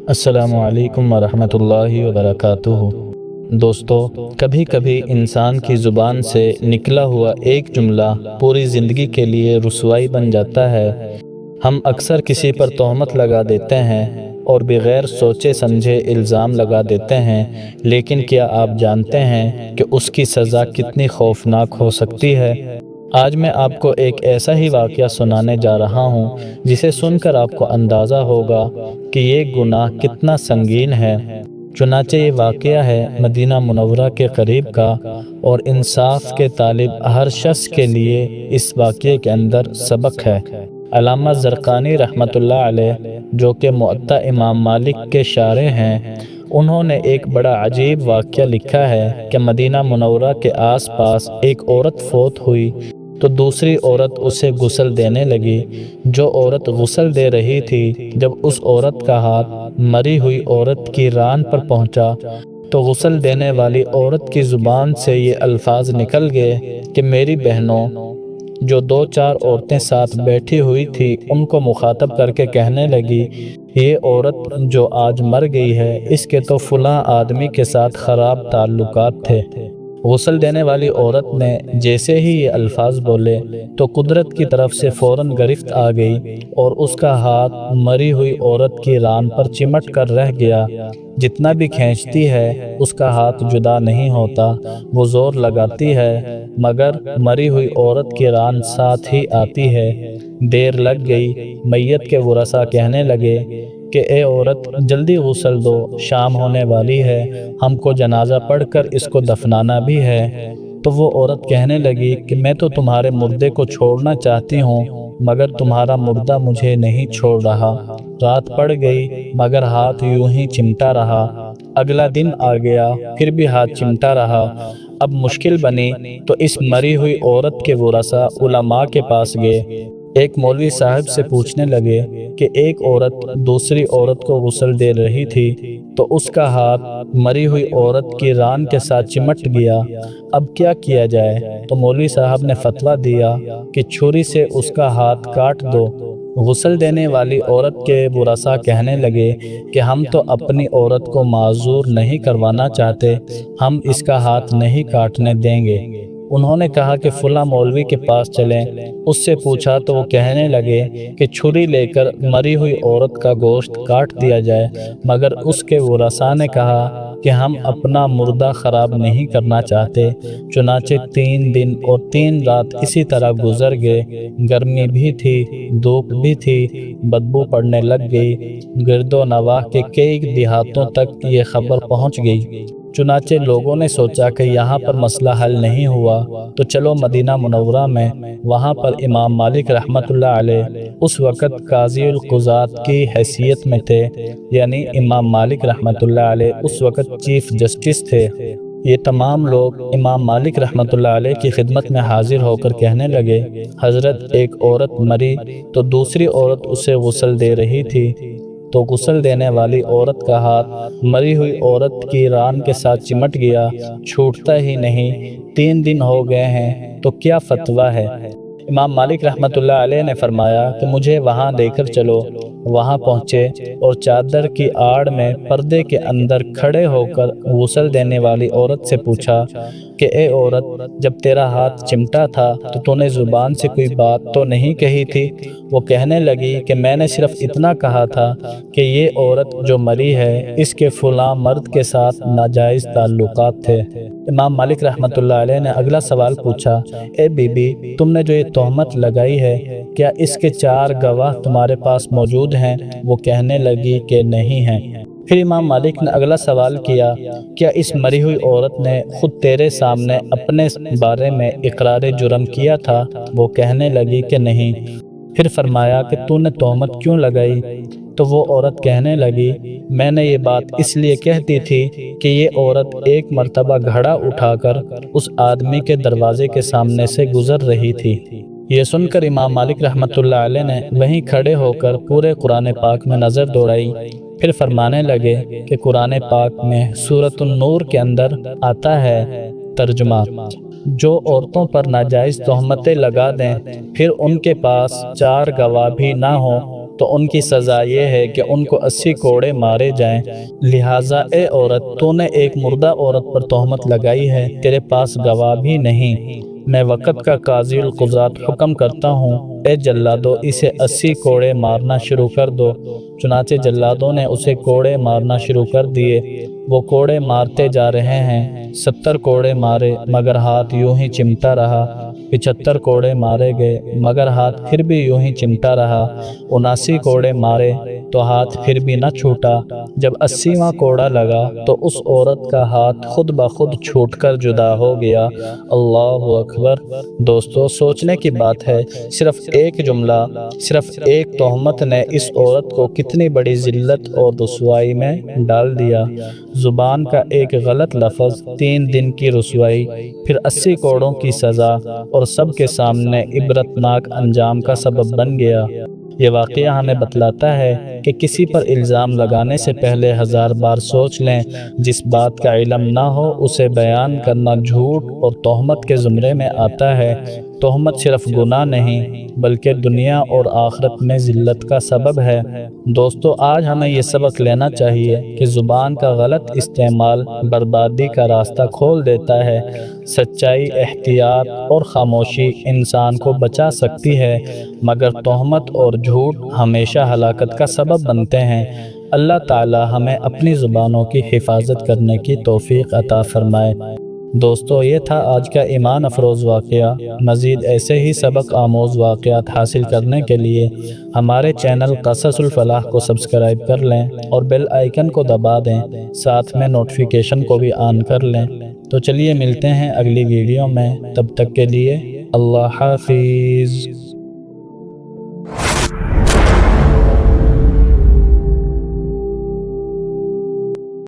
السلام علیکم ورحمۃ اللہ وبرکاتہ۔ دوستو، کبھی کبھی انسان کی زبان سے نکلا ہوا ایک جملہ پوری زندگی کے لیے رسوائی بن جاتا ہے۔ ہم اکثر کسی پر تہمت لگا دیتے ہیں اور بغیر سوچے سمجھے الزام لگا دیتے ہیں، لیکن کیا آپ جانتے ہیں کہ اس کی سزا کتنی خوفناک ہو سکتی ہے؟ آج میں آپ کو ایک ایسا ہی واقعہ سنانے جا رہا ہوں جسے سن کر آپ کو اندازہ ہوگا کہ یہ گناہ کتنا سنگین ہے۔ چنانچہ یہ واقعہ ہے مدینہ منورہ کے قریب کا، اور انصاف کے طالب ہر شخص کے لیے اس واقعے کے اندر سبق ہے۔ علامہ زرقانی رحمۃ اللہ علیہ، جو کہ موطا امام مالک کے شارح ہیں، انہوں نے ایک بڑا عجیب واقعہ لکھا ہے کہ مدینہ منورہ کے آس پاس ایک عورت فوت ہوئی تو دوسری عورت اسے غسل دینے لگی۔ جو عورت غسل دے رہی تھی، جب اس عورت کا ہاتھ مری ہوئی عورت کی ران پر پہنچا تو غسل دینے والی عورت کی زبان سے یہ الفاظ نکل گئے کہ میری بہنوں، جو دو چار عورتیں ساتھ بیٹھی ہوئی تھی ان کو مخاطب کر کے کہنے لگی، یہ عورت جو آج مر گئی ہے، اس کے تو فلاں آدمی کے ساتھ خراب تعلقات تھے۔ غسل دینے والی عورت نے جیسے ہی یہ الفاظ بولے تو قدرت کی طرف سے فوراً گرفت آ گئی اور اس کا ہاتھ مری ہوئی عورت کی ران پر چمٹ کر رہ گیا۔ جتنا بھی کھینچتی ہے اس کا ہاتھ جدا نہیں ہوتا، وہ زور لگاتی ہے مگر مری ہوئی عورت کی ران ساتھ ہی آتی ہے۔ دیر لگ گئی۔ میت کے ورثاء کہنے لگے کہ اے عورت، جلدی غسل دو، شام ہونے والی ہے، ہم کو جنازہ پڑھ کر اس کو دفنانا بھی ہے۔ تو وہ عورت کہنے لگی کہ میں تو تمہارے مردے کو چھوڑنا چاہتی ہوں مگر تمہارا مردہ مجھے نہیں چھوڑ رہا۔ رات پڑ گئی مگر ہاتھ یوں ہی چمٹا رہا۔ اگلا دن آ گیا، پھر بھی ہاتھ چمٹا رہا۔ اب مشکل بنی تو اس مری ہوئی عورت کے ورثاء علماء کے پاس گئے۔ ایک مولوی صاحب سے پوچھنے لگے کہ ایک عورت دوسری عورت کو غسل دے رہی تھی تو اس کا ہاتھ مری ہوئی عورت کی ران کے ساتھ چمٹ گیا، اب کیا کیا جائے؟ تو مولوی صاحب نے فتویٰ دیا کہ چھری سے اس کا ہاتھ کاٹ دو۔ غسل دینے والی عورت کے ورثاء کہنے لگے کہ ہم تو اپنی عورت کو معذور نہیں کروانا چاہتے، ہم اس کا ہاتھ نہیں کاٹنے دیں گے۔ انہوں نے کہا کہ فلاں مولوی کے پاس چلیں۔ اس سے پوچھا تو وہ کہنے لگے کہ چھری لے کر مری ہوئی عورت کا گوشت کاٹ دیا جائے، مگر اس کے ورثاء نے کہا کہ ہم اپنا مردہ خراب نہیں کرنا چاہتے۔ چنانچہ 3 دن اور 3 رات اسی طرح گزر گئے۔ گرمی بھی تھی، دھوپ بھی تھی، بدبو پڑنے لگ گئی۔ گرد و نواح کے کئی دیہاتوں تک یہ خبر پہنچ گئی۔ چنانچہ لوگوں نے سوچا کہ یہاں پر مسئلہ حل نہیں ہوا تو چلو مدینہ منورہ میں۔ وہاں پر امام مالک رحمۃ اللہ علیہ اس وقت قاضی القضات کی حیثیت میں تھے، یعنی امام مالک رحمۃ اللہ علیہ اس وقت چیف جسٹس تھے۔ یہ تمام لوگ امام مالک رحمۃ اللہ علیہ کی خدمت میں حاضر ہو کر کہنے لگے، حضرت، ایک عورت مری تو دوسری عورت اسے غسل دے رہی تھی، تو غسل دینے والی عورت کا ہاتھ مری ہوئی عورت کی ران کے ساتھ چمٹ گیا، چھوٹتا ہی نہیں، 3 دن ہو گئے ہیں، تو کیا فتویٰ ہے؟ امام مالک رحمۃ اللہ علیہ نے فرمایا کہ مجھے وہاں لے کر چلو۔ وہاں پہنچے اور چادر کی آڑ میں پردے کے اندر کھڑے ہو کر غسل دینے والی عورت سے پوچھا کہ اے عورت، جب تیرا ہاتھ چمٹا تھا تو تو نے زبان سے کوئی بات تو نہیں کہی تھی؟ وہ کہنے لگی کہ میں نے صرف اتنا کہا تھا کہ یہ عورت جو مری ہے اس کے فلاں مرد کے ساتھ ناجائز تعلقات تھے۔ امام مالک رحمۃ اللہ علیہ نے اگلا سوال پوچھا، اے بی بی، تم نے جو یہ تہمت لگائی ہے، کیا اس کے 4 گواہ تمہارے پاس موجود ہیں؟ وہ کہنے لگی کہ نہیں ہیں۔ پھر امام مالک نے اگلا سوال کیا، کیا اس مری ہوئی عورت نے خود تیرے سامنے اپنے بارے میں اقرار جرم کیا تھا؟ وہ کہنے لگی کہ نہیں۔ پھر فرمایا کہ تو نے تہمت کیوں لگائی؟ تو وہ عورت کہنے لگی، میں نے یہ بات اس لیے کہتی تھی کہ یہ عورت ایک مرتبہ گھڑا اٹھا کر اس آدمی کے دروازے کے سامنے سے گزر رہی تھی۔ یہ سن کر امام مالک رحمۃ اللہ علیہ نے وہیں کھڑے ہو کر پورے قرآن پاک میں نظر دوڑائی، پھر فرمانے لگے کہ قرآن پاک میں سورۃ النور کے اندر آتا ہے ترجمہ، جو عورتوں پر ناجائز تہمتیں لگا دیں، پھر ان کے پاس 4 گواہ بھی نہ ہوں تو ان کی سزا یہ ہے کہ ان کو 80 کوڑے مارے جائیں۔ لہٰذا اے عورت، تو نے ایک مردہ عورت پر تہمت لگائی ہے، تیرے پاس گواہ بھی نہیں۔ میں وقت کا قاضی القضات حکم کرتا ہوں، اے جلادو، اسے 80 کوڑے مارنا شروع کر دو۔ چنانچہ جلادوں نے اسے کوڑے مارنا شروع کر دیے۔ وہ کوڑے مارتے جا رہے ہیں، 70 کوڑے مارے مگر ہاتھ یوں ہی چمٹا رہا۔ 75 کوڑے مارے گئے مگر ہاتھ پھر بھی یوں ہی چمٹا رہا۔ 79 کوڑے مارے تو ہاتھ پھر بھی نہ چھوٹا۔ جب 80واں کوڑا لگا تو اس عورت کا ہاتھ خود بخود چھوٹ کر جدا ہو گیا۔ اللہ اکبر۔ دوستو، سوچنے کی بات ہے، صرف ایک جملہ، صرف ایک تہمت نے اس عورت کو کتنی بڑی ذلت اور رسوائی میں ڈال دیا۔ زبان کا ایک غلط لفظ 3 دن کی رسوائی، پھر 80 کوڑوں کی سزا، اور سب کے سامنے عبرتناک انجام کا سبب بن گیا۔ یہ واقعہ ہمیں بتلاتا ہے کہ کسی پر الزام لگانے سے پہلے 1000 بار سوچ لیں۔ جس بات کا علم نہ ہو اسے بیان کرنا جھوٹ اور تہمت کے زمرے میں آتا ہے۔ تہمت صرف گناہ نہیں بلکہ دنیا اور آخرت میں ذلت کا سبب ہے۔ دوستو، آج ہمیں یہ سبق لینا چاہیے کہ زبان کا غلط استعمال بربادی کا راستہ کھول دیتا ہے۔ سچائی، احتیاط اور خاموشی انسان کو بچا سکتی ہے، مگر تہمت اور جھوٹ ہمیشہ ہلاکت کا سبب بنتے ہیں۔ اللہ تعالی ہمیں اپنی زبانوں کی حفاظت کرنے کی توفیق عطا فرمائے۔ دوستو، یہ تھا آج کا ایمان افروز واقعہ۔ مزید ایسے ہی سبق آموز واقعات حاصل کرنے کے لیے ہمارے چینل قصص الفلاح کو سبسکرائب کر لیں اور بیل آئیکن کو دبا دیں، ساتھ میں نوٹیفیکیشن کو بھی آن کر لیں۔ تو چلیے ملتے ہیں اگلی ویڈیو میں، تب تک کے لیے اللہ حافظ۔